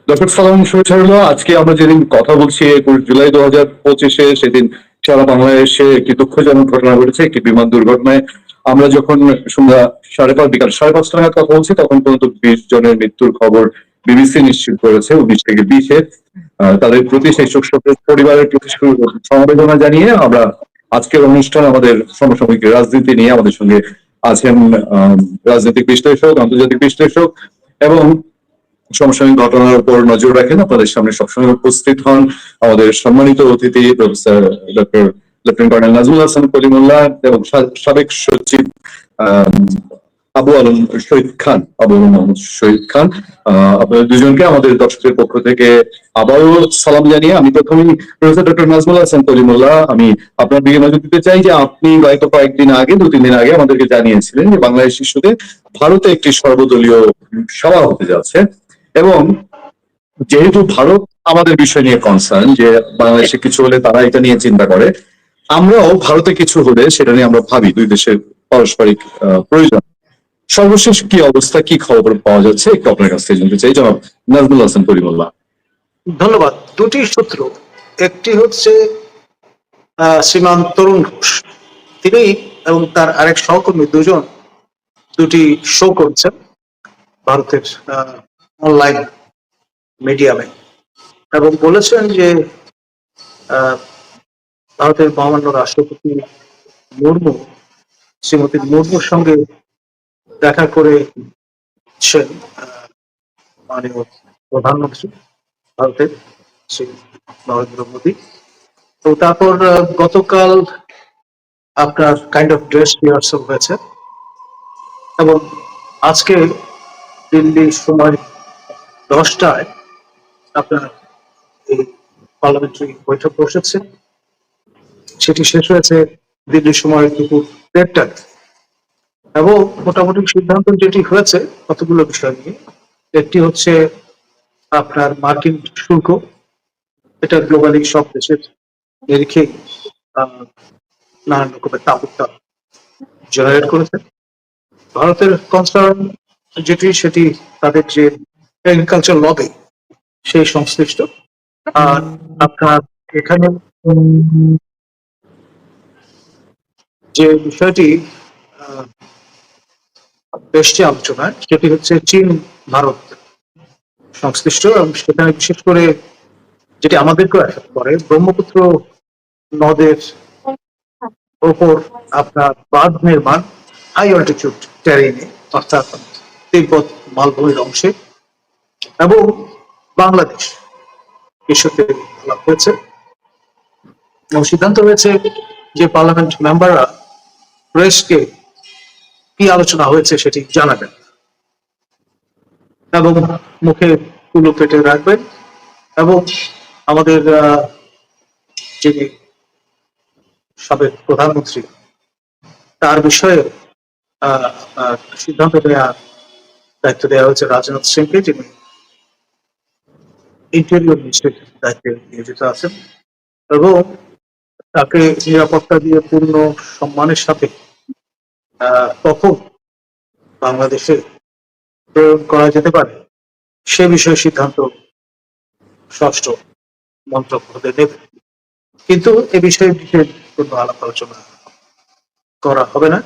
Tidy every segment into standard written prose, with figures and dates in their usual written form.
দর্শক সালাম, শুভেচ্ছা রইল। আজকে আমরা যেদিন কথা বলছি 21 জুলাই 2025, সেদিন সারা বাংলাদেশে একটি দুঃখজনক ঘটনা ঘটেছে, একটি বিমান দুর্ঘটনায়। আমরা যখন সন্ধ্যা বিকাল 5:30 নাগাদ কথা বলছি, তখন পর্যন্ত 20 জনের মৃত্যুর খবর বিবিসি নিশ্চিত করেছে। 19 থেকে 20-এ তাদের প্রতি, সেই শোক পরিবারের প্রতি সমবেদনা জানিয়ে আমরা আজকের অনুষ্ঠান আমাদের সমসাময়িক রাজনীতি নিয়ে। আমাদের সঙ্গে আছেন রাজনৈতিক বিশ্লেষক, আন্তর্জাতিক বিশ্লেষক এবং সমসাময়িক ঘটনার উপর নজর রাখেন, আপনাদের সামনে সবসময় উপস্থিত হন আমাদের সম্মানিত অতিথি professor doctor lieutenant colonel Nazmul Hasan Kalimullah এবং সাবেক সচিব আবু আলম শহীদ খান, আবু আলম মোহাম্মদ শহীদ খান। আপনাদের দুজনকে আমাদের দর্শকের পক্ষ থেকে আবারও সালাম জানিয়ে আমি প্রথমেই প্রফেসর ডক্টর নাজমুল হাসান কলিমুল্লাহ, আমি আপনার দিকে নজর দিতে চাই যে আপনি গত কয়েকদিন আগে, 2-3 দিন আগে আমাদেরকে জানিয়েছিলেন যে বাংলাদেশ ইস্যুতে ভারতে একটি সর্বদলীয় সভা হতে যাচ্ছে। এবং যেহেতু ভারত আমাদের বিষয় নিয়ে কনসার্ন, যে বাংলাদেশে কিছু হলে তারা এটা নিয়ে চিন্তা করে, আমরাও ভারতে কিছু হলে সেটা নিয়ে আমরা ভাবি। দুই দেশের পারস্পরিক প্রয়োজন। সর্বশেষ কি অবস্থা, কি খবর পাওয়া যাচ্ছে, একটু আপনার কাছ থেকে জানতে চাই জনাব নাজমুল হাসান করিমুল্লাহ। ধন্যবাদ। দুটি সূত্র, একটি হচ্ছে শ্রীমান তরুণ ঘোষ, তিনি এবং তার আরেক সহকর্মী দুজন দুটি শো করছেন ভারতের অনলাইন মিডিয়ামে, এবং বলেছেন যে ভারতের মহামান্য রাষ্ট্রপতি মুর্মু শ্রীমতী মুর্মুর সঙ্গে দেখা করেছেন মাননীয় প্রধানমন্ত্রী ভারতের শ্রী নরেন্দ্র মোদী। তো তারপর গতকাল আপনার কাইন্ড অফ ড্রেস রিহার্সাল হয়েছে, এবং আজকে দিল্লির সময় 10টায় আপনার এই পার্লামেন্টারি বৈঠক বসেছে। সেটি শেষ হয়েছে দিল্লির সময় দুপুর 1:30টায়, এবং মোটামুটি সিদ্ধান্ত যেটি হয়েছে কতগুলো বিষয় নিয়ে। একটি হচ্ছে আপনার মার্কিন শুল্ক, এটা গ্লোবালি সব দেশের নিরিখে নানান রকমের তাপমাত্রা জেনারেট করেছে। ভারতের কনসার্ন যেটি, সেটি তাদের যে এগ্রিকালচার লবি সেই সংশ্লিষ্ট। আর আপনার এখানে যে বিষয়টি এসছে আলোচনায়, সেটি হচ্ছে চীন ভারত সংশ্লিষ্ট, এবং সেখানে বিশেষ করে যেটি আমাদেরকেও এফেক্ট করে, ব্রহ্মপুত্র নদের ওপর আপনার বাঁধ নির্মাণ হাই অল্টিটিউড টেরেনে, অর্থাৎ তিব্বত মালভূমির অংশে, এবং বাংলাদেশ ইস্যুতে আলাপ হয়েছে। এবং সিদ্ধান্ত হয়েছে যে পার্লামেন্ট মেম্বাররা প্রেসকে কি আলোচনা হয়েছে সেটি জানাবেন, এবং মুখে কুলো পেটে রাখবেন। এবং আমাদের যিনি সাবেক প্রধানমন্ত্রী, তার বিষয়ে সিদ্ধান্ত নেওয়ার দায়িত্ব দেওয়া হয়েছে রাজনাথ সিংকে, যিনি ইন্টেরিয়র মিনিস্ট্রির দায়িত্বে নিয়োজিত আছেন, এবং তাকে নিরাপত্তা দিয়ে পূর্ণ সম্মানের সাথে কখন বাংলাদেশে প্রয়োগ করা যেতে পারে সে বিষয়ে সিদ্ধান্ত ষষ্ঠ মন্ত্রক হতে নেবে। কিন্তু এ বিষয়ে বিশেষ কোনো আলাপ আলোচনা করা হবে না।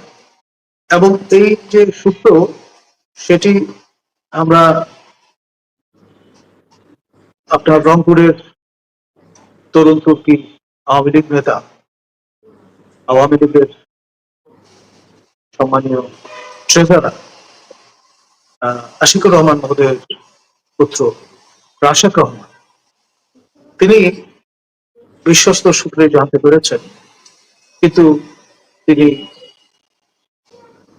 এবং এই যে সূত্র, সেটি আমরা আপনার রংপুরের তরুণ তুর্কি আওয়ামী লীগ নেতা, আওয়ামী লীগের সম্মানীয় ট্রেজারার আশিকুর রহমান মহোদয়ের পুত্র রাশেক রহমান, তিনি বিশ্বস্ত সূত্রে জানতে পেরেছেন, কিন্তু তিনি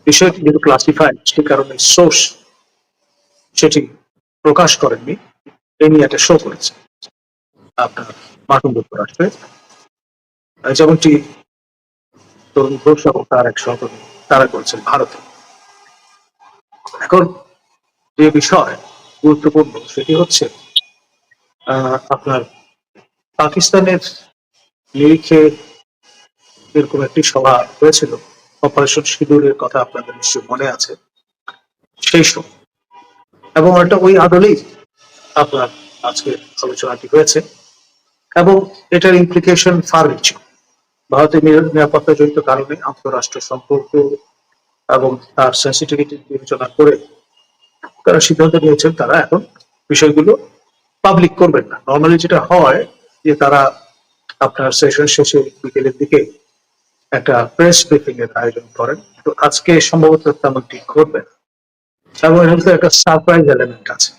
বিষয়টি যেহেতু ক্লাসিফাইড, সে কারণে সোর্স সেটি প্রকাশ করেননি। এ নিয়ে একটা শো করেছে আপনার মার্কিন যুক্তরাষ্ট্রে, যেমনটি তরুণ ঘোষ এবং তার এক সহকর্মী তারা করেছেন ভারতে। এখন যে বিষয় গুরুত্বপূর্ণ সেটি হচ্ছে আপনার পাকিস্তানের নিরিখে এরকম একটি সভা হয়েছিল, অপারেশন সিঁদুরের কথা আপনাদের নিশ্চয় মনে আছে সেই সময়, এবং এটা ওই আদলেই আপনার আজকে আলোচনাটি হয়েছে এবং এটার ইমপ্লিকেশন ফার রিচিং। ভারতের নিরাপত্তা জড়িত কারণে আন্তঃরাষ্ট্র সম্পর্ক এবং তার সেন্সিটিভিটি বিবেচনা করে তারা সিদ্ধান্ত নিয়েছেন তারা এখন বিষয়গুলো পাবলিক করবেন না। নর্মালি যেটা হয় যে তারা আপনার সেশন শেষে বিকেলের দিকে একটা প্রেস ব্রিফিং এর আয়োজন করেন, তো আজকে সম্ভবত তেমনটি ঘটবে না এবং এর মধ্যে একটা সারপ্রাইজ এলিমেন্ট আছে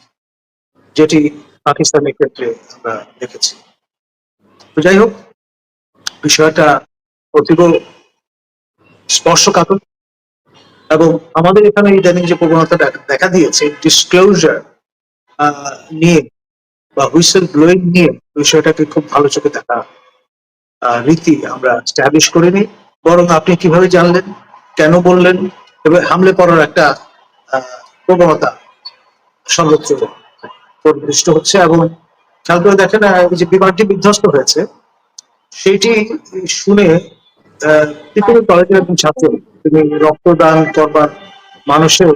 যেটি পাকিস্তানের ক্ষেত্রে আমরা দেখেছি। তো যাই হোক, বিষয়টা অতীব স্পর্শকাতর এবং আমাদের এখানে ইদানিং যে প্রবণতা দেখা দিয়েছে ডিসক্লোজার নিয়ে বা হুইসেল ব্লোয়িং নিয়ে বিষয়টাকে খুব ভালো চোখে দেখা রীতি আমরা স্ট্যাবলিশ করিনি, বরং আপনি কিভাবে জানলেন, কেন বললেন, এবং হামলে পড়ার একটা প্রবণতা সর্বোচ্চ পরিদৃষ্ট হচ্ছে। এবং খেয়াল করে দেখেন যে বিমানটি বিধ্বস্ত হয়েছে সেটি শুনে পৃথিবীর কলেজের একজন ছাত্র, তিনি রক্তদান করবার মানুষের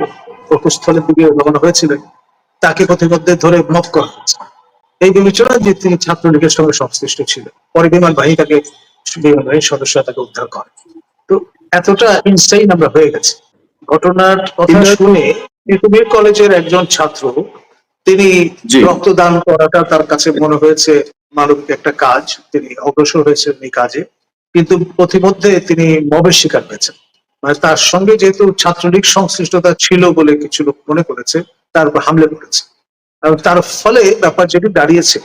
প্রকোষ্ঠলের দিকে রওনা হয়েছিলেন, তাকে প্রতিমধ্যে ধরে মফ করা হয়েছে এই বিবেচনা যে তিনি ছাত্রলীগের সঙ্গে সংশ্লিষ্ট ছিলেন। পরে বিমান বাহিনীর সদস্যরা তাকে উদ্ধার করে। তো এতটা ইনসাইন আমরা হয়ে গেছি। ঘটনার কথা শুনে পৃথিবীর কলেজের একজন ছাত্র, তিনি রক্তদান করাটা তার কাছে মনে হয়েছে মানবিক একটা কাজ, তিনি অগ্রসর হয়েছেন এই কাজে, কিন্তু প্রতিমধ্যে তিনি মবের শিকার হয়েছেন। মানে তার সঙ্গে যেহেতু ছাত্রলীগ সংশ্লিষ্টতা ছিল বলে কিছু লোক মনে করেছে, তার উপর হামলে পড়েছে এবং তার ফলে ব্যাপার যেটি দাঁড়িয়েছে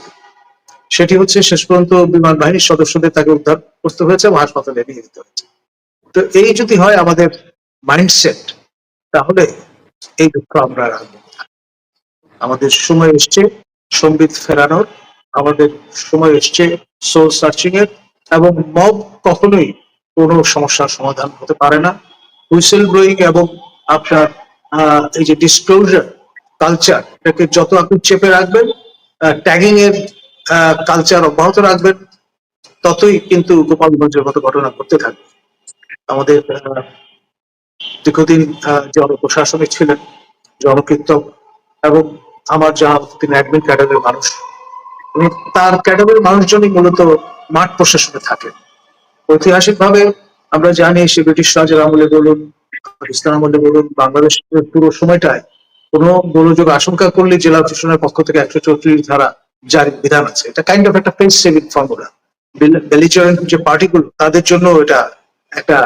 সেটি হচ্ছে শেষ পর্যন্ত বিমান বাহিনীর সদস্যদের তাকে উদ্ধার করতে হয়েছে এবং হাসপাতালে নিয়ে যেতে হয়েছে। তো এই যদি হয় আমাদের মাইন্ডসেট, তাহলে এই দুঃখ আমরা রাখবো। আমাদের সময় এসছে সম্বিত ফেরানোর, আমাদের সময় এসছে সোল সার্চিং এর, এবং মব কখনোই কোনো সমস্যার সমাধান হতে পারে না। হুইসেল ব্লোয়িং এবং আপনার এই যে ডিসক্লোজার কালচার, এটাকে যত আপনি চেপে রাখবেন, ট্যাগিং এর কালচার অব্যাহত রাখবেন, ততই কিন্তু গোপালগঞ্জের মতো ঘটনা ঘটতে থাকবে। আমাদের দীর্ঘদিন জনপ্রশাসনে ছিলেন, জনকীর্তক, এবং আমার যা তিনি অ্যাডমিন ক্যাডারের মানুষ, তার ক্যাডারের মানুষজনই মূলত মাঠ প্রশাসনে থাকেন। ঐতিহাসিকভাবে আমরা জানি সে ব্রিটিশ রাজের আমলে বলুন, পাকিস্তান আমলে বলুন, বাংলাদেশের পুরো সময়টায় কোনো গোলযোগ আশঙ্কা করলে জেলা প্রশাসনের পক্ষ থেকে 134 ধারা জারি বিধান আছে। এটা কাইন্ড অফ একটা ফেস সেভিং ফর্মুলা। বেলিজারেন্ট যে পার্টিগুলো, তাদের জন্য এটা একটা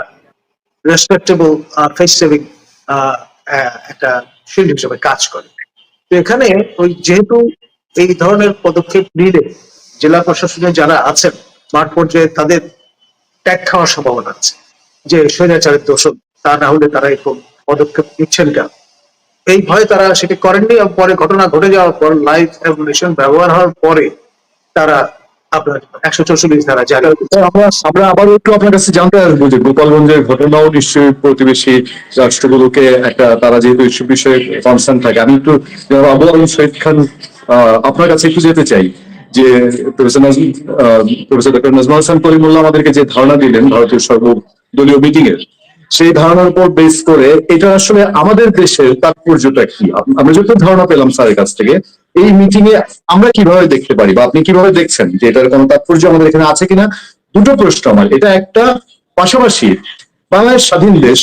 রেসপেক্টেবল ফেস সেভিং একটা শিল্ড হিসেবে কাজ করে। তো এখানে ওই যেহেতু এই ধরনের পদক্ষেপ নিলে জেলা প্রশাসনে যারা আছেন মাঠ পর্যায়ে, তাদের ট্যাগ খাওয়ার সম্ভাবনা আছে যে স্বৈরাচারের দোষক, তা না হলে তারা এরকম পদক্ষেপ নিচ্ছেন কেন, এই ভয়ে তারা সেটি করেননি। এবং পরে ঘটনা ঘটে যাওয়ার পর লাইভ অ্যামুনিশন ব্যবহার হওয়ার পরে তারা আপনার 144 ধারা জারি। আমরা আবার একটু আপনার কাছে জানতে আসবো যে গোপালগঞ্জের ঘটনাও নিশ্চয়ই প্রতিবেশী রাষ্ট্রগুলোকে একটা, তারা যেহেতু এইসব বিষয়ে কনসার্ন থাকে। আমি একটু আবু আলম শহীদ খান আপনার কাছে একটু যেতে চাই যে প্রফেসর ডক্টর নাজমুল হাসান করিমুল্লাহ আমাদেরকে যে ধারণা দিলেন ভারতীয় সর্বদলীয় মিটিং এর, সেই ধারণার উপর বেস করে এটা আসলে আমাদের দেশের তাৎপর্যটা কি আমরা যত ধারণা পেলাম স্যারের কাছ থেকে, এই মিটিং এ আমরা কিভাবে দেখতে পারি বা আপনি কিভাবে দেখছেন যে এটার কোনো তাৎপর্য আমাদের এখানে আছে কিনা? দুটো প্রশ্ন আমার। এটা একটা, পাশাপাশি বাংলাদেশ স্বাধীন দেশ,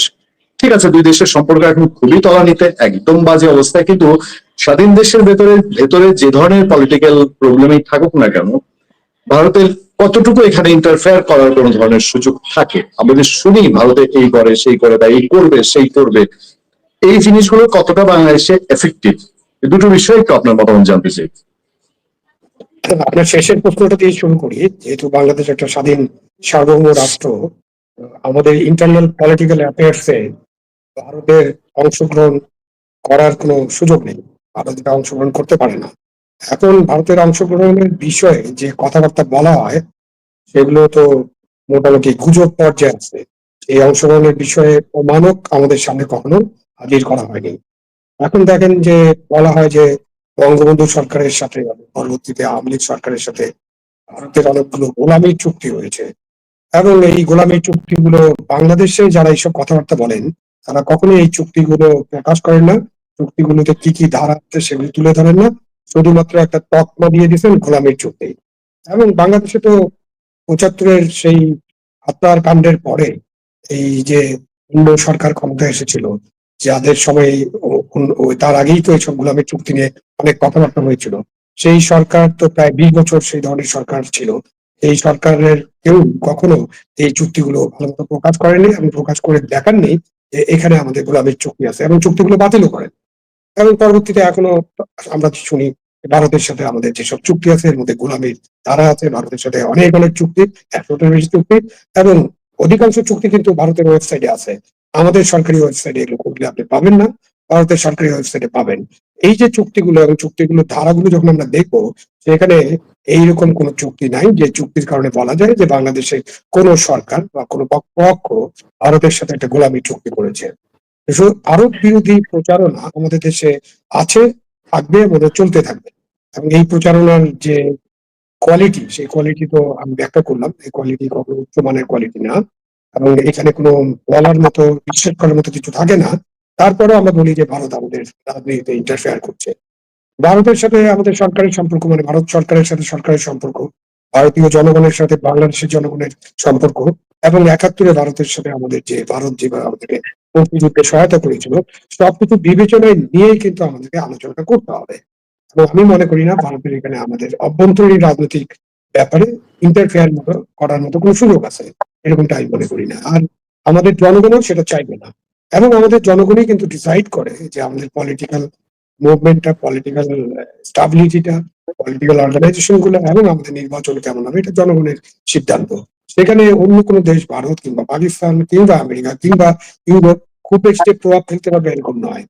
ঠিক আছে, দুই দেশের সম্পর্ক এখন খুবই তলানিতে, একদম বাজে অবস্থায়, কিন্তু স্বাধীন দেশের ভেতরে যে ধরনের পলিটিক্যাল প্রবলেমই থাকুক না কেন, ভারতের কতটুকু এখানে ইন্টারফেয়ার করার কোন ধরনের সুযোগ থাকে? আমাদের শুনি ভারতে এই করে সেই করে বা এই করবে সেই করবে, এই জিনিসগুলো কতটা বাংলাদেশে এফেক্টিভ? দুটো বিষয় একটু আপনার মতামত জানতে চাই। আপনার শেষের প্রশ্নটা দিয়ে শুরু করি। যেহেতু বাংলাদেশ একটা স্বাধীন সার্বভৌম রাষ্ট্র, আমাদের ইন্টারনাল পলিটিক্যাল অ্যাফেয়ার্সে ভারতের অংশগ্রহণ করার কোনো সুযোগ নেই, ভারতের অংশগ্রহণ করতে পারে না। এখন ভারতের অংশগ্রহণের বিষয়ে যে কথাবার্তা বলা হয় সেগুলো তো মোটামুটি গুজব পর্যায়ে আছে। এই অংশগ্রহণের বিষয়ে প্রমাণক আমাদের সামনে কখনো হাজির করা হয়নি। এখন দেখেন যে বলা হয় যে বঙ্গবন্ধু সরকারের সাথে পরবর্তীতে আওয়ামী লীগ সরকারের সাথে ভারতের অনেকগুলো গোলামী চুক্তি হয়েছে, এবং এই গোলামী চুক্তিগুলো বাংলাদেশে যারা এইসব কথাবার্তা বলেন তারা কখনোই এই চুক্তিগুলো প্রকাশ করেন না, চুক্তিগুলোতে কি কি ধারা আছে সেগুলো তুলে ধরেন না, শুধুমাত্র একটা তকমা দিয়ে দিয়েছেন গোলামীর চুক্তি। এবং বাংলাদেশে তো ৭৫-এর সেই হত্যার কাণ্ডের পরে এই যে অন্য সরকার ক্ষমতায় এসেছিল, যাদের সময় তার আগেই তো এইসব গোলামী চুক্তি নিয়ে অনেক কথাবার্তা হয়েছিল। সেই সরকার তো প্রায় ২০ বছর সেই ধরনের সরকার ছিল। এই সরকারের কেউ কখনো এই চুক্তিগুলো ভালো মতো প্রকাশ করেনি এবং প্রকাশ করে দেখাননি যে এখানে আমাদের গোলামীর চুক্তি আছে, এবং চুক্তিগুলো বাতিলও করেন। এবং পরবর্তীতে এখনো আমরা শুনি ভারতের সাথে আমাদের যেসব চুক্তি আছে এর মধ্যে গোলামীর ধারা আছে, ভারতের সাথে অনেক অনেক চুক্তি, ১০০টার বেশি চুক্তি, এবং অধিকাংশ চুক্তি কিন্তু ভারতের ওয়েবসাইটে আছে। আমাদের সরকারি ওয়েবসাইটে এগুলো করলে আপনি পাবেন না, ভারতের সরকারি ওয়েবসাইটে পাবেন। এই যে চুক্তিগুলো এবং চুক্তিগুলো ধারাগুলো যখন আমরা দেখবো, সেখানে এইরকম কোন চুক্তি নাই যে চুক্তির কারণে বলা যায় যে বাংলাদেশে কোন সরকার বা কোন পক্ষ ভারতের সাথে একটা গোলামী চুক্তি করেছে। আরব বিরোধী প্রচারণা আমাদের দেশে আছে, থাকবে এবং চলতে থাকবে। এবং এই প্রচারণার যে কোয়ালিটি, সেই কোয়ালিটি তো আমি ব্যাখ্যা করলাম, এই কোয়ালিটি কখনো উচ্চমানের কোয়ালিটি না, এবং এখানে কোনো বলার মতো, বিশ্বাস করার মতো কিছু থাকে না। তারপরেও আমরা বলি যে ভারত আমাদের রাজনীতিতে ইন্টারফেয়ার করছে। ভারতের সাথে আমাদের সরকারের সম্পর্ক মানে ভারত সরকারের সাথে সরকারের সম্পর্ক, ভারতীয় জনগণের সাথে বাংলাদেশের জনগণের সম্পর্ক, এবং ৭১-এ ভারতের সাথে আমাদের যে ভারত যেভাবে আমাদেরকে মুক্তিযুদ্ধে সহায়তা করেছিল, সবকিছু বিবেচনায় নিয়েই কিন্তু আমাদেরকে আলোচনাটা করতে হবে। এবং আমি মনে করি না ভারতের এখানে আমাদের অভ্যন্তরীণ রাজনৈতিক ব্যাপারে ইন্টারফেয়ার করার মতো কোনো সুযোগ আছে, এরকমটা আমি মনে করি না। আর আমাদের জনগণও সেটা চাইবে না। এবং আমাদের জনগণই কিন্তু ডিসাইড করে যে আমাদের পলিটিক্যাল মুভমেন্টটা, পলিটিক্যাল স্টাবিলিটিটা, পলিটিক্যাল অর্গানাইজেশন গুলো এবং আমাদের নির্বাচন কেমন হবে, এটা জনগণের সিদ্ধান্ত। সেখানে অন্য কোনো দেশ, ভারত কিংবা পাকিস্তান কিংবা আমেরিকা কিংবা ইউরোপ, খুব বেশি যে প্রভাব ফেলতে পারবে এরকম নয়।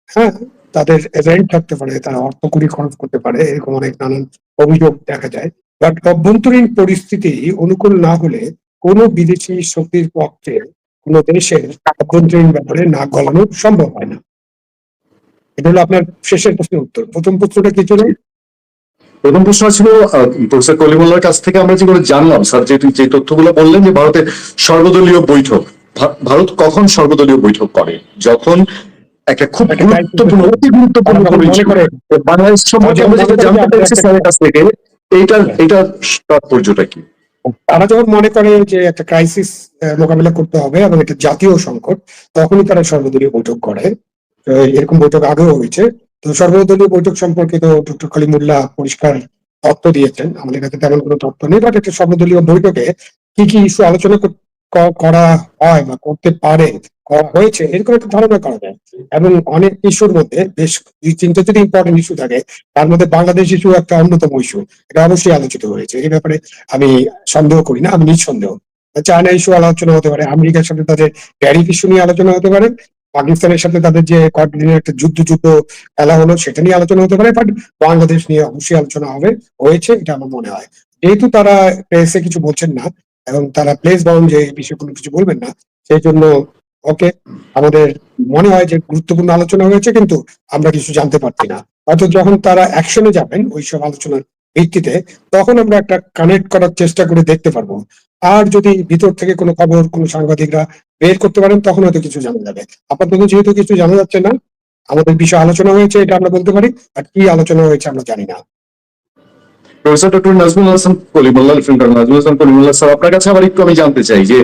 হ্যাঁ, তাদের এজেন্ট থাকতে পারে, তারা অর্থ কড়ি খরচ করতে পারে, এরকম অনেক নানান অভিযোগ দেখা যায়। বাট অভ্যন্তরীণ পরিস্থিতি অনুকূল না হলে কোনো বিদেশি শক্তির পক্ষে কোনো দেশের অভ্যন্তরীণ ব্যাপারে নাক গলানো সম্ভব হয় না। এটা হলো আপনার শেষের প্রশ্নের উত্তর। প্রথম প্রশ্নটা কি ছিল? প্রথম প্রশ্ন ছিল প্রফেসর কলিমুল্লাহর কাছ থেকে আমরা যেগুলো জানলাম, স্যার যে তথ্যগুলো বললেন যে ভারতে সর্বদলীয় বৈঠক, ভারত কখন সর্বদলীয় বৈঠক করে? যখন একটা খুব একটা গুরুত্বপূর্ণ, অতি গুরুত্বপূর্ণ তারা কোনো যখন মনে ইস্যু, করে বাংলাদেশ সম্পর্কে আমরা যেটা জানতে পেরেছি একটা স্যারের কাছ থেকে, এইটার হ্যাঁ, এইটার তাৎপর্যটা কি? তারা যখন মনে করে যে একটা ক্রাইসিস মোকাবিলা করতে হবে এবং এটা জাতীয় সংকট, তখনই তারা সর্বদলীয় বৈঠক করে। এরকম বৈঠক আগেও হয়েছে। তো সর্বদলীয় বৈঠক সম্পর্কে তো ডক্টর কলিমুল্লাহ পরিষ্কার তথ্য দিয়েছেন, আমাদের কাছে তেমন কোনো তথ্য নেই। বাট একটা সর্বদলীয় বৈঠকে কি কি ইস্যু আলোচনা করা হয় বা করতে পারে, করা হয়েছে, এরকম একটা ধারণা করা যায়। এবং অনেক ইস্যুর মধ্যে বেশ ২-৩টা যদি ইম্পর্টেন্ট ইস্যু থাকে, তার মধ্যে বাংলাদেশ ইস্যু একটা অন্যতম ইস্যু, এটা অবশ্যই আলোচিত হয়েছে। এই ব্যাপারে আমি সন্দেহ করি না, আমি নিঃসন্দেহ। চায়না ইস্যু আলোচনা হতে পারে, আমেরিকার সাথে তাদের ট্যারিফ ইস্যু নিয়ে আলোচনা হতে পারে, পাকিস্তানের সাথে তাদের যে কয়েকদিনের একটা যুদ্ধ খেলা হলো সেটা নিয়ে আলোচনা হতে পারে। বাট বাংলাদেশ নিয়ে অবশ্যই আলোচনা হয়েছে, এটা আমার মনে হয়। যেহেতু তারা প্রেসে কিছু বলছেন না এবং তারা প্লেস বাউন্ড যে এই বিষয়ে কোনো কিছু বলবেন না, সেই জন্য ওকে, আমাদের মনে হয় যে গুরুত্বপূর্ণ আলোচনা হয়েছে, কিন্তু আমরা কিছু জানতে পারছি না। হয়তো যখন তারা অ্যাকশনে যাবেন ওইসব আলোচনার ভিত্তিতে, তখন আমরা একটা কানেক্ট করার চেষ্টা করে দেখতে পারবো। আর যদি ভিতর থেকে কোনো খবর কোনো সাংবাদিকরা বের করতে পারেন, তখন হয়তো কিছু জানা যাবে। আপাতত যেহেতু কিছু জানা যাচ্ছে না, আমাদের বিষয়ে আলোচনা হয়েছে এটা আমরা বলতে পারি, আর কি আলোচনা হয়েছে আমরা জানি না। Professor doctor Nazmul Hasan Kalimullah, Nazmul Hasan Kalimullah sir, আপনার কাছে আবার একটু আমি জানতে চাই যে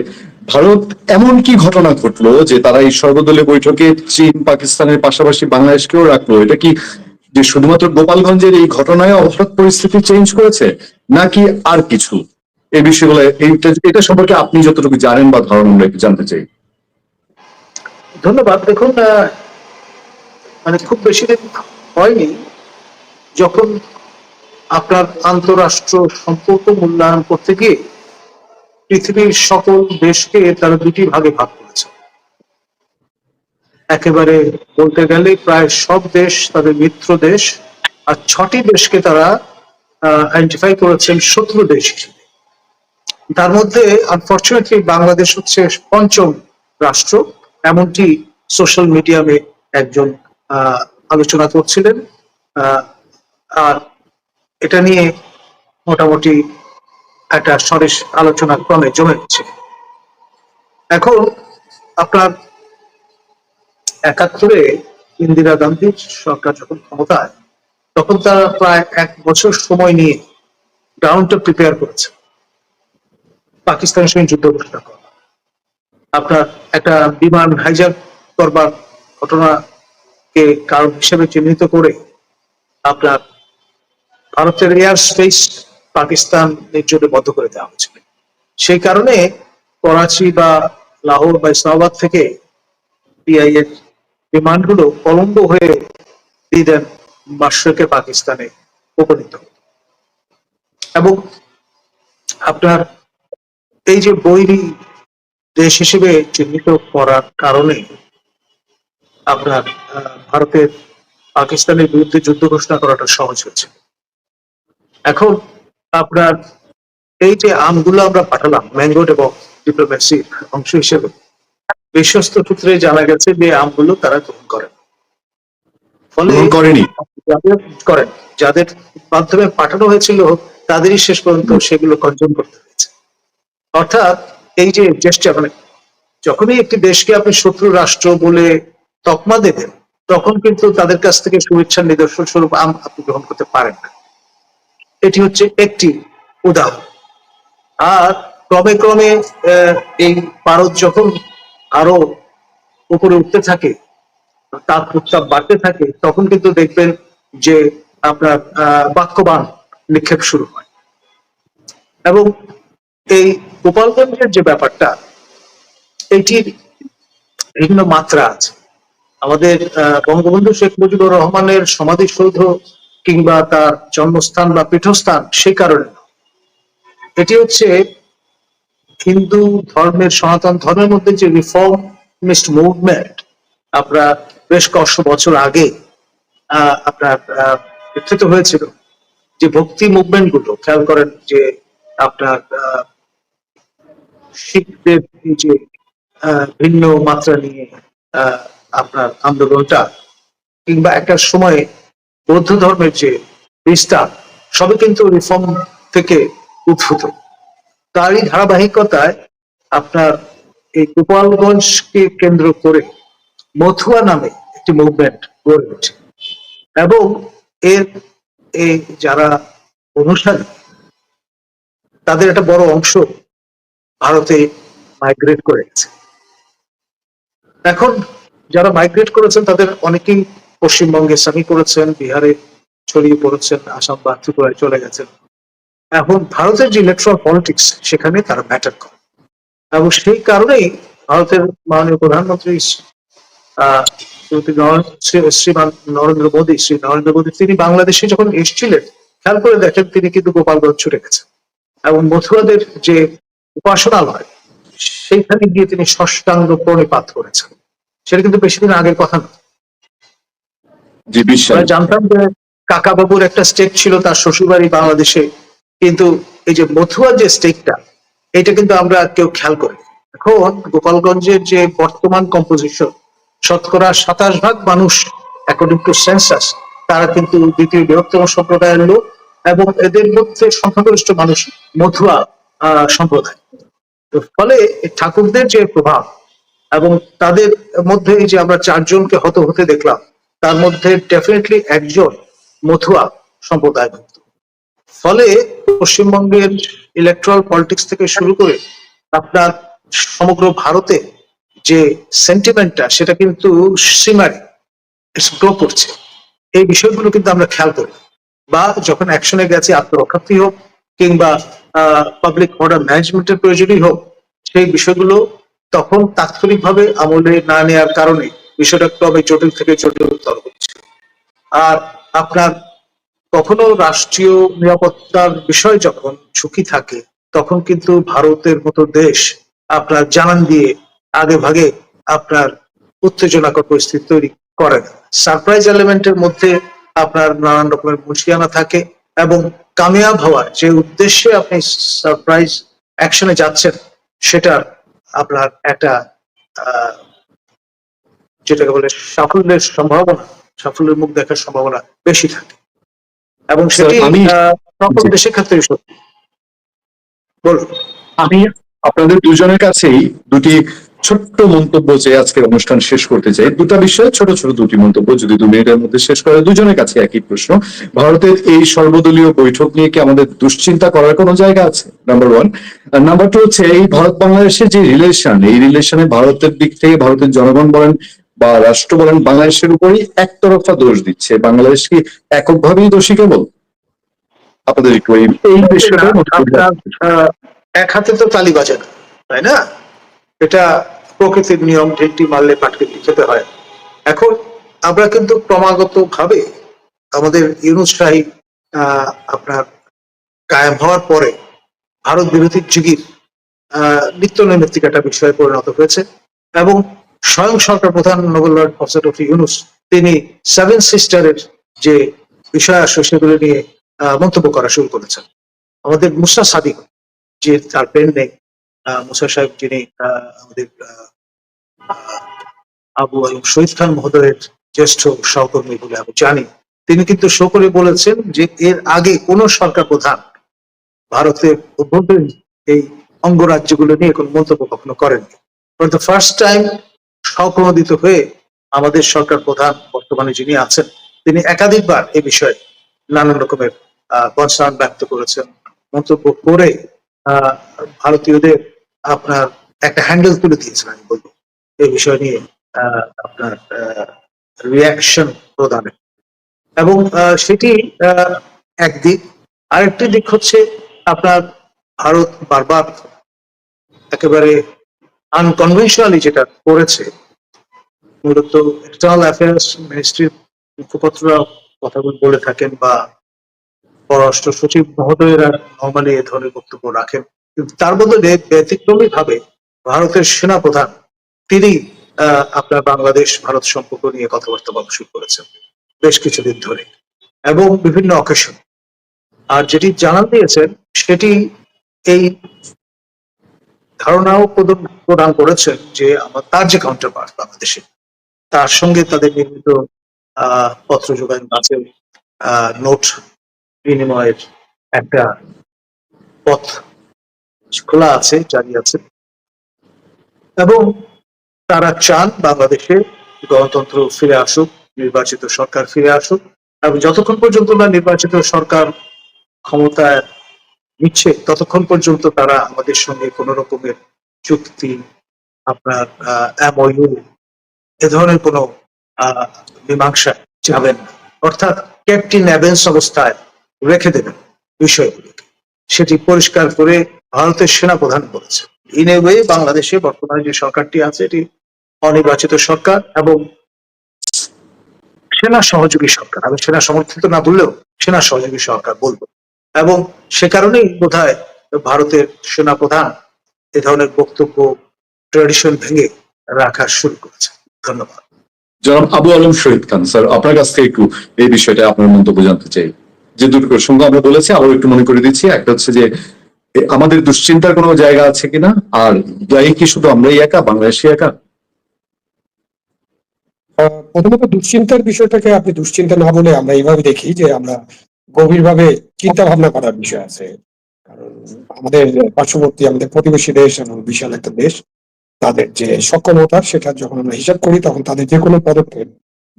ভারত এমন কি ঘটনা ঘটলো যে তারা এই সর্বদলীয় বৈঠকে চীন পাকিস্তানের পাশাপাশি বাংলাদেশকেও রাখলো? এটা কি যে শুধুমাত্র গোপালগঞ্জের এই ঘটনায় হঠাৎ পরিস্থিতি চেঞ্জ করেছে, নাকি আর কিছু? এই বিষয়গুলো, এটা সম্পর্কে আপনি যতটুকু জানেন বা ধারণা, আমরা একটু জানতে চাই। ধন্যবাদ। দেখুন, মানে খুব বেশি দিন হয়নি যখন আপনার আন্তঃরাষ্ট্র সম্পর্ক মূল্যায়ন করতে গিয়ে পৃথিবীর সকল দেশকে তারা দুটি ভাগে ভাগ করেছে। একেবারে বলতে গেলে প্রায় সব দেশ তাদের মিত্র দেশ, আর 6টি দেশকে তারা আইডেন্টিফাই করেছেন শত্রু দেশ হিসেবে। তার মধ্যে আনফর্চুনেটলি বাংলাদেশ হচ্ছে পঞ্চম রাষ্ট্র, এমনটি সোশ্যাল মিডিয়ামে একজন আলোচনা করছিলেন। আর এটা নিয়ে মোটামুটি একটা সরেস আলোচনা ক্রমে জমে গেছে। এখন আপনার ৭১-এ ইন্দিরা গান্ধীর সরকার যখন ক্ষমতায়, তখন তারা প্রায় 1 বছর সময় নিয়ে গ্রাউন্ডটা প্রিপেয়ার করেছে পাকিস্তানের সঙ্গে যুদ্ধ ঘোষণা করা। আপনার একটা বিমান হাইজ্যাক করবার ঘটনাকে কারণ হিসেবে চিহ্নিত করে আপনার ভারতের এয়ার স্পেস পাকিস্তানের জন্য বন্ধ করে দেওয়া হয়েছিল। সেই কারণে করাচি বা লাহোর বা ইসলামাবাদ থেকে পিআই এর বিমানগুলো কলম্বো হয়ে দিলেন মাশরিকে পাকিস্তানে উপনীত হতো। এবং আপনার এই যে বৈরী দেশ হিসেবে চিহ্নিত করার কারণে আপনার ভারতের পাকিস্তানের বিরুদ্ধে যুদ্ধ ঘোষণা করাটা সহজ হয়েছে। এখন আপনার এই যে আমগুলো আমরা পাঠালাম ম্যাঙ্গো এবং ডিপ্লোম্যাসির অংশ হিসেবে, বিশ্বস্ত সূত্রে জানা গেছে যে আমগুলো তারা গ্রহণ করেন। ফলে গ্রহণ করেনি। যাদের করেন, যাদের মাধ্যমে পাঠানো হয়েছিল তাদেরই শেষ পর্যন্ত সেগুলো কনজিউম করতে হয়েছে। অর্থাৎ এই যে জেস্টার, মানে যখনই একটি দেশকে আপনি শত্রু রাষ্ট্র বলে তকমা দেবেন, তখন কিন্তু তাদের কাছ থেকে শুভেচ্ছার নিদর্শন স্বরূপ আম আপনি গ্রহণ করতে পারেন না। এটি হচ্ছে একটি উদাহরণ। আর ক্রমে ক্রমে এই ভারত যখন আরো উপরে উঠতে থাকে, তার উত্তাপ বাড়তে থাকে, তখন কিন্তু দেখবেন যে আপনার বাক্যবাণ নিক্ষেপ শুরু হয়। এবং এই গোপালগঞ্জের যে ব্যাপারটা, এটির ভিন্ন মাত্রা আছে। আমাদের বঙ্গবন্ধু শেখ মুজিবুর রহমানের সমাধিসৌধ কিংবা তার জন্মস্থান বা পীঠস্থান সেই কারণে না। এটি হচ্ছে হিন্দু ধর্মের, সনাতন ধর্মের মধ্যে যে রিফর্মিস্ট মুভমেন্ট আপনার বেশ কয়েকশো বছর আগে আপনার বিকৃত হয়েছিল, যে ভক্তি মুভমেন্ট গুলো খেয়াল করেন, যে আপনার শিখদের এই যে ভিন্ন মাত্রা নিয়ে আপনার আন্দোলনটা, কিংবা একটা সময়ে বৌদ্ধ ধর্মের যে বিস্তার, সবই কিন্তু রিফর্ম থেকে উদ্ভূত। তারই ধারাবাহিকতায় আপনার এই গোপালগঞ্জকে কেন্দ্র করে মথুয়া নামে একটি মুভমেন্ট গড়ে ওঠে। এবং এর এই যারা অনুসারী, তাদের একটা বড় অংশ ভারতে মাইগ্রেট করে গেছে। এখন যারা মাইগ্রেট করেছেন তাদের অনেকেই পশ্চিমবঙ্গে স্বামী করেছেন, বিহারে ছড়িয়ে পড়েছেন, আসাম বা ত্রিপুরায় চলে গেছেন। এখন ভারতের যে ইলেকট্রাল পলিটিক্স, সেখানে তারা ম্যাটার করে। এবং সেই কারণেই ভারতের মাননীয় প্রধানমন্ত্রী শ্রীমান নরেন্দ্র মোদী তিনি বাংলাদেশে যখন এসেছিলেন, খেয়াল করে দেখেন তিনি কিন্তু গোপালগঞ্জ ছুটে গেছেন এবং মথুরাদের যে উপাসনালয়, সেইখানে গিয়ে তিনি ষষ্ঠাঙ্গ প্রণিপাত করেছেন। সেটা কিন্তু বেশি দিন আগের কথা না। আমরা জানতাম যে কাকাবাবুর একটা স্টেক ছিল, তার শ্বশুরবাড়ি বাংলাদেশে, কিন্তু এই যে মথুয়ার যে স্টেকটা, এটা কিন্তু আমরা কেউ খেয়াল করি। এখন গোপালগঞ্জের যে বর্তমান কম্পোজিশন, শতকরা 27% মানুষ অ্যাকর্ডিং টু সেন্সাস, তারা কিন্তু দ্বিতীয় বৃহত্তম সম্প্রদায়ের লোক, এবং এদের মধ্যে সংখ্যাগরিষ্ঠ মানুষ মথুয়া সম্প্রদায়। ফলে ঠাকুরদের যে প্রভাব, এবং তাদের মধ্যে এই যে আমরা 4 জনকে হত হতে দেখলাম, তার মধ্যে ডেফিনেটলি একজন মথুয়া সম্প্রদায়ভুক্ত। ফলে পশ্চিমবঙ্গের ইলেকট্রাল পলিটিক্স থেকে শুরু করে আপনার সমগ্র ভারতে যে সেন্টিমেন্টটা, সেটা কিন্তু সীমারে গ্রো করছে। এই বিষয়গুলো কিন্তু আমরা খেয়াল করি, বা যখন অ্যাকশনে গেছে, আত্মরক্ষার্থী হোক কিংবা পাবলিক অর্ডার ম্যানেজমেন্টের প্রয়োজনই হোক, সেই বিষয়গুলো তখন তাৎক্ষণিকভাবে আমলে না নেওয়ার কারণে বিষয়টা তবে জটিল থেকে জটিলতর হচ্ছে। আর আপনার কখনো রাষ্ট্রীয় নিরাপত্তার বিষয় যখন ঝুঁকি থাকে, তখন কিন্তু ভারতের মতো দেশ আপনার জানান দিয়ে আগে ভাগে আপনার উত্তেজনাকর পরিস্থিতি তৈরি করে না। সারপ্রাইজ এলিমেন্টের মধ্যে আপনার নানান রকমের মুশকিয়ানা থাকে, এবং কামিয়াব হওয়ার যে উদ্দেশ্যে আপনি সারপ্রাইজ অ্যাকশনে যাচ্ছেন, সেটার আপনার একটা যেটাকে বলে সাফল্যের সম্ভাবনা, সাফল্যের মুখ দেখার সম্ভাবনা বেশি থাকে। এবং সেটি সকল দেশের ক্ষেত্রে সত্যি। বলুন। আমি আপনাদের দুজনের কাছেই দুটি ছোট্ট মন্তব্য যে আজকের অনুষ্ঠান শেষ করতে চাই, দুটো বিষয়ে ছোট ছোট দুটি মন্তব্য যদি 2 মিনিটের মধ্যে শেষ করে। দুজনের কাছে একই প্রশ্ন, ভারতের এই সর্বদলীয় বৈঠক নিয়ে কি আমাদের দুশ্চিন্তা করার কোনো জায়গা আছে? Number one. আর নাম্বার টু হচ্ছে, এই ভারত বাংলাদেশের যে রিলেশন, এই রিলেশনে ভারতের দিক থেকে ভারতের জনগণ বলেন বা রাষ্ট্র বলেন বাংলাদেশের উপরই একতরফা দোষ দিচ্ছে। বাংলাদেশ কি এককভাবেই দোষী কেবল? আপনাদের একটু এই বিষয়টা আপনার এক হাতে তো তালি বাজে না, তাই না? এটা প্রকৃতির নিয়ম, ঢেকটি মারলে পাটকে খেতে হয়। এখন আমরা কিন্তু ক্রমাগত ভাবে আমাদের ইউনূস শাহী আপনার কায়েম হওয়ার পরে ভারত বিরোধী যুগের নিত্য নৈমিত্তিক একটা বিষয়ে পরিণত হয়েছে এবং স্বয়ং সরকার প্রধান Nobel Lord professor doctor Yunus তিনি সেভেন সিস্টারের যে বিষয় আসে সেগুলো নিয়ে মন্তব্য করা শুরু করেছেন। আমাদের মুসা সাদিক, যে তার পেন নেই, মুসা সাহেব যিনি আমাদের আবু আইয়ুব শহীদ খান মহোদয়ের জ্যেষ্ঠ সহকর্মী বলে আমি জানি, তিনি কিন্তু শো করে বলেছেন যে এর আগে কোন সরকার প্রধান ভারতের অভ্যন্তরীণ এই অঙ্গরাজ্যগুলো নিয়ে কোনো মন্তব্য কখনো করেননি। ফর দ্য ফার্স্ট টাইম স্বপ্রণোদিত হয়ে আমাদের সরকার প্রধান বর্তমানে যিনি আছেন তিনি একাধিকবার এ বিষয়ে নানান রকমের কনসার্ন ব্যক্ত করেছেন, মন্তব্য করে ভারতীয়দের আপনার একটা হ্যান্ডেল তুলে দিয়েছেন আমি বলবো এই বিষয় নিয়ে আপনার রিয়াকশন প্রদানে। এবং সেটি একদিক। আরেকটি দিক হচ্ছে আপনার ভারত বারবার একেবারে আনকনভেনশনালি যেটা করেছে, মূলত এক্সটার্নাল অ্যাফেয়ার্স মিনিস্ট্রির মুখপাত্ররা কথা বলে থাকেন বা পররাষ্ট্র সচিব মহোদয়েরা নর্মালি এ ধরনের বক্তব্য রাখেন, কিন্তু তার বদলে ব্যতিক্রমী ভাবে ভারতের সেনা প্রধান তিনি আপনার বাংলাদেশ ভারত সম্পর্ক নিয়ে কথাবার্তা বলা শুরু করেছেন বেশ কিছুদিন ধরে এবং বিভিন্ন অকেশন। আর যেটি জানান দিয়েছেন সেটি এই ধারণাও প্রদান করেছেন যে তার যে কাউন্টার পার্ট বাংলাদেশে, তার সঙ্গে তাদের নির্মিত পত্র যোগাযোগ আছে, নোট বিনিময়ের একটা পথ খোলা আছে, জারি আছে এবং তারা চান বাংলাদেশে গণতন্ত্র ফিরে আসুক, নির্বাচিত সরকার ফিরে আসুক এবং যতক্ষণ পর্যন্ত না নির্বাচিত সরকার ক্ষমতায় নিচ্ছে ততক্ষণ পর্যন্ত তারা আমাদের সঙ্গে কোন রকমের চুক্তি আপনার এমওইউ এ ধরনের কোন মীমাংসা যাবেন না, অর্থাৎ ক্যাপ্টেন অ্যাবেন্স অবস্থায় রেখে দেবেন বিষয়গুলিকে। সেটি পরিষ্কার করে ভারতের সেনা প্রধান বলেছে। ইন এ ওয়ে বাংলাদেশে বর্তমানে যে সরকারটি আছে এটি অনির্বাচিত সরকার এবং সেনা সহযোগী সরকার, আমি সেনা সমর্থিত না বললেও সেনা সহযোগী সরকার বলবো। এবং সে কারণেই বোধহয় ভারতের সেনা প্রধান এ ধরনের বক্তব্য ট্র্যাডিশন ভেঙে রাখা শুরু করেছে। ধন্যবাদ। জনাব আবু আলম শহীদ খান, স্যার আপনার কাছ থেকে একটু এই বিষয়টা আপনার মন্তব্য জানতে চাই। যে দুটো প্রসঙ্গ আমরা বলেছি আবার একটু মনে করে দিচ্ছি, একটা হচ্ছে যে আমাদের দুশ্চিন্তার কোনো জায়গা আছে কিনা, আর দায়ী কি শুধু আমরাই একা, বাংলাদেশি একা? প্রথমত দুশ্চিন্তার বিষয়টাকে আপনি দুশ্চিন্তা না বলে আমরা এইভাবে দেখি যে আমরা গভীরভাবে চিন্তা ভাবনা করার বিষয় আছে। কারণ আমাদের পার্শ্ববর্তী আমাদের প্রতিবেশী দেশ এবং বিশাল একটা দেশ, তাদের যে সক্ষমতা সেটা যখন আমরা হিসাব করি তখন তাদের যে কোনো পদক্ষেপ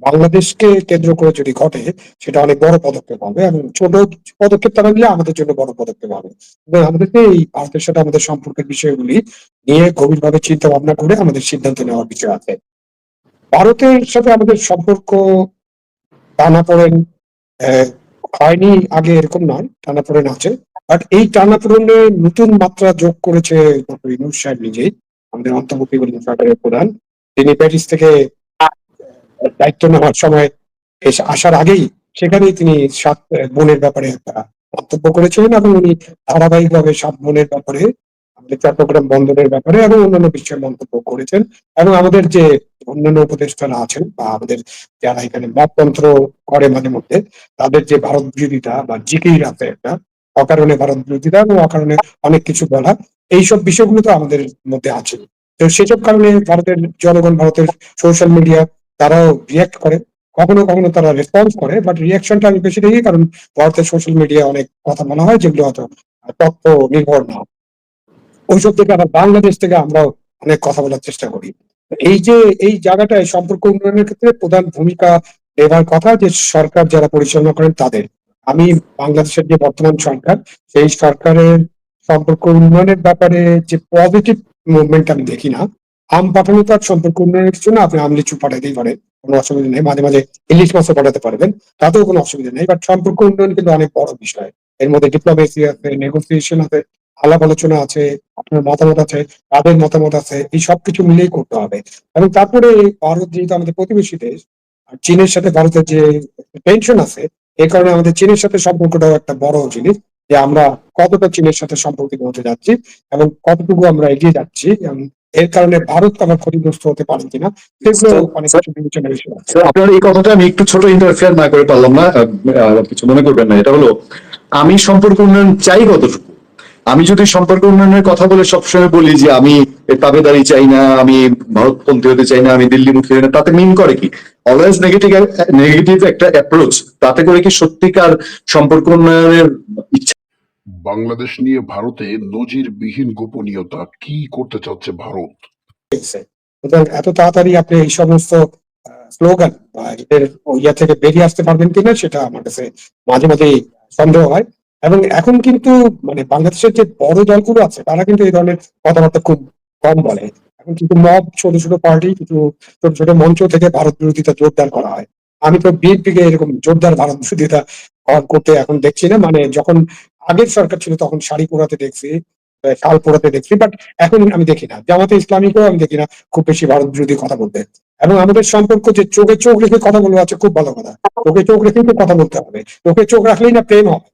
বাংলাদেশকে কেন্দ্র করে যদি ঘটে সেটা অনেক বড় পদক্ষেপ হবে এবং ছোট পদক্ষেপ তারা নিলে আমাদের জন্য বড় পদক্ষেপ হবে। এবং আমাদেরকে এই ভারতের সাথে আমাদের সম্পর্কের বিষয়গুলি নিয়ে গভীরভাবে চিন্তা ভাবনা করে আমাদের সিদ্ধান্ত নেওয়ার বিষয় আছে। ভারতের সাথে আমাদের সম্পর্ক টানাপোড়েন হয়নি আগে এরকম নয়, টানাপোড়েন আছে। বাট এই টানাপোড়েনে নতুন মাত্রা যোগ করেছে ডক্টর ইউনূস সাহেব নিজেই, আমাদের অন্তর্বর্তীকালীন সরকারের প্রধান। তিনি প্যারিস থেকে দায়িত্ব নেওয়ার সময় আসার আগেই সেখানেই তিনি 7 বোনের ব্যাপারে একটা মন্তব্য করেছিলেন এবং উনি ধারাবাহিকভাবে 7 বোনের ব্যাপারে, আমাদের চট্টগ্রাম বন্দরের ব্যাপারে এবং অন্যান্য বিষয়ে মন্তব্য করেছেন। এবং আমাদের যে অন্যান্য উপদেষ্টারা আছেন বা আমাদের যারা এখানে মততন্ত্র করে মাঝে মধ্যে, তাদের যে ভারত বিরোধিতা বা জিকির আছে একটা, অকারণে ভারত বিরোধিতা এবং অকারণে অনেক কিছু বলা, এইসব বিষয়গুলো তো আমাদের মধ্যে আছে। তো সেসব কারণে ভারতের জনগণ, ভারতের সোশ্যাল মিডিয়া তারাও রিয়াক্ট করে, কখনো কখনো তারা রেসপন্স করে, বাট রিয়াকশনটা আমি বেশি দেখি কারণ ভারতের সোশ্যাল মিডিয়া অনেক কথা বলা হয় যেগুলো হয়তো তথ্য নির্ভর না। ওইসব থেকে আবার বাংলাদেশ থেকে আমরাও অনেক কথা বলার চেষ্টা করি। এই যে এই জায়গাটায় সম্পর্ক উন্নয়নের ক্ষেত্রে প্রধান ভূমিকা নেবার কথা যে সরকার যারা পরিচালনা করেন তাদের। আমি বাংলাদেশের যে বর্তমান সরকার, সেই সরকারের সম্পর্ক উন্নয়নের ব্যাপারে যে পজিটিভ মুভমেন্ট আমি দেখি না। আম পাঠানো তার সম্পর্ক উন্নয়নের কিছু না, আপনি আমলিচু পাঠাতেই পারেন, কোনো অসুবিধা নেই, মাঝে মাঝে ইলিশ মাছও পাঠাতে পারবেন, তাতেও কোনো অসুবিধা নেই। বাট সম্পর্ক উন্নয়ন কিন্তু অনেক বড় বিষয়। এর মধ্যে ডিপ্লোমেসি আছে, নেগোসিয়েশন আছে, আলাপ আলোচনা আছে, আপনার মতামত আছে, তাদের মতামত আছে, এই সবকিছু মিলিয়ে করতে হবে। এবং তারপরে ভারত যেহেতু আমাদের প্রতিবেশী দেশ, আর চীনের সাথে ভারতের যে টেনশন আছে, এই কারণে আমাদের চীনের সাথে সম্পর্কটাও একটা বড় জিনিস, যে আমরা কতটা চীনের সাথে সম্পর্কিত হতে যাচ্ছি এবং কতটুকু আমরা এগিয়ে যাচ্ছি, এবং এর কারণে ভারত আমার ক্ষতিগ্রস্ত হতে পারে কিনা, সেগুলো অনেক কিছু বিবেচনার বিষয় আছে। আপনার এই কথাটা আমি একটু ছোট ইন্টারফেয়ার না করে পারলাম না, কিছু মনে করবেন না। এটা হলো, আমি সম্পর্ক উন্নয়ন চাই কতটুকু? আমি যদি সম্পর্ক উন্নয়নের কথা বলে সবসময় বলি যে আমি তাবেদারি চাই না, আমি ভারতপন্থী হতে চাই না, আমি দিল্লিমুখী হই না, তাতে মিন করে কি? অলওয়েজ নেগেটিভ একটা অ্যাপ্রোচ, তাতে করে কি সত্যিকার সম্পর্ক উন্নয়নের ইচ্ছা? বাংলাদেশ নিয়ে ভারতে নজিরবিহীন গোপনীয়তা, কি করতে চাচ্ছে ভারত? হয়েছে। সুতরাং এত তাড়াতাড়ি আপনি এই সমস্ত স্লোগান বা এদের ইয়া থেকে বেরিয়ে আসতে পারবেন কিনা, সেটা আমার কাছে মাঝে মাঝে সন্দেহ হয়। এবং এখন কিন্তু মানে বাংলাদেশের যে বড় দলগুলো আছে, তারা কিন্তু এই ধরনের কথাবার্তা খুব কম বলে। এখন কিন্তু মব, ছোট ছোট পার্টি, কিছু ছোট ছোট মঞ্চ থেকে ভারত বিরোধিতা জোরদার করা হয়। আমি তো বিএনপিকে এরকম জোরদার ভারত বিরোধিতা করতে এখন দেখছি না। মানে যখন আগের সরকার ছিল তখন শাড়ি পরাতে দেখছি, শাল পরাতে দেখছি, বাট এখন আমি দেখি না। জামাতে ইসলামীকেও আমি দেখি না খুব বেশি ভারত বিরোধী কথা বলতে। এবং আমাদের সম্পর্ক যে চোখে চোখ রেখে কথা বলবো আছে, খুব ভালো কথা। চোখে চোখ রেখেই তো কথা বলতে হবে। চোখে চোখ রাখলেই না প্রেম হবে,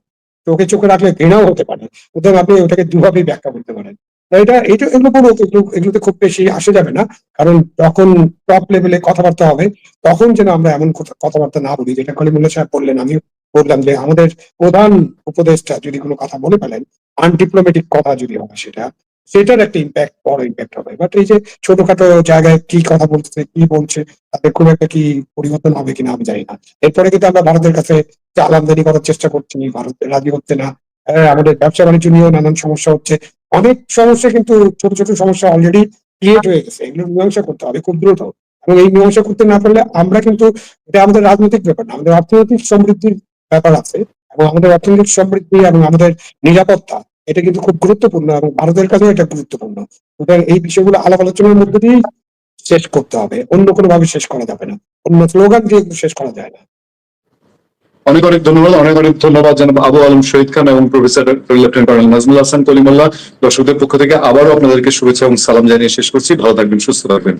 চোখে চোখে রাখলে ঘৃণাও হতে পারে। সুতরাং আপনি ওটাকে দুভাবেই ব্যাখ্যা করতে পারেন। তো এটা এগুলো বলবো, এগুলোতে খুব বেশি আসা যাবে না। কারণ যখন টপ লেভেলে কথাবার্তা হবে, তখন যেন আমরা এমন কথাবার্তা না বলি, যেটা কলিমুল্লাহ সাহেব বললেন, আমি বললাম যে আমাদের প্রধান উপদেষ্টা যদি কোনো কথা বলে ফেলেন, আনডিপ্লোমেটিক কথা যদি হয়, সেটার একটা ইম্প্যাক্ট, বড় ইম্প্যাক্ট হবে। বাট এই যে ছোটখাটো জায়গায় কি কথা বলছে, কি বলছে, তাতে খুব একটা কি পরিবর্তন হবে কিনা আমি জানি না। এরপরে কিন্তু আমরা ভারতের কাছে চাল আমদানি করার চেষ্টা করছি, ভারত রাজি হচ্ছে না। আমাদের ব্যবসা বাণিজ্য নিয়েও নানান সমস্যা হচ্ছে। অনেক সমস্যা কিন্তু ছোট ছোট সমস্যা অলরেডি ক্রিয়েট হয়ে গেছে, এগুলো মীমাংসা করতে হবে খুব দ্রুত। এবং এই মীমাংসা করতে না পারলে আমরা কিন্তু, এটা আমাদের রাজনৈতিক ব্যাপার না, আমাদের অর্থনৈতিক সমৃদ্ধির ব্যাপার আছে। এবং আমাদের অর্থনৈতিক সমৃদ্ধি এবং আমাদের নিরাপত্তা, এটা কিন্তু খুব গুরুত্বপূর্ণ, এবং ভারতের কাছেও এটা গুরুত্বপূর্ণ। সুতরাং এই বিষয়গুলো আলাপ আলোচনার মধ্যে দিয়েই শেষ করতে হবে, অন্য কোনো ভাবে শেষ করা যাবে না, অন্য স্লোগান দিয়ে শেষ করা যায় না। অনেক অনেক ধন্যবাদ, অনেক অনেক ধন্যবাদ জানাব আবু আলম শহীদ খান এবং professor lieutenant colonel Nazmul Hasan Kalimullah. দর্শকদের পক্ষ থেকে আবারও আপনাদেরকে শুভেচ্ছা এবং সালাম জানিয়ে শেষ করছি। ভালো থাকবেন, সুস্থ থাকবেন।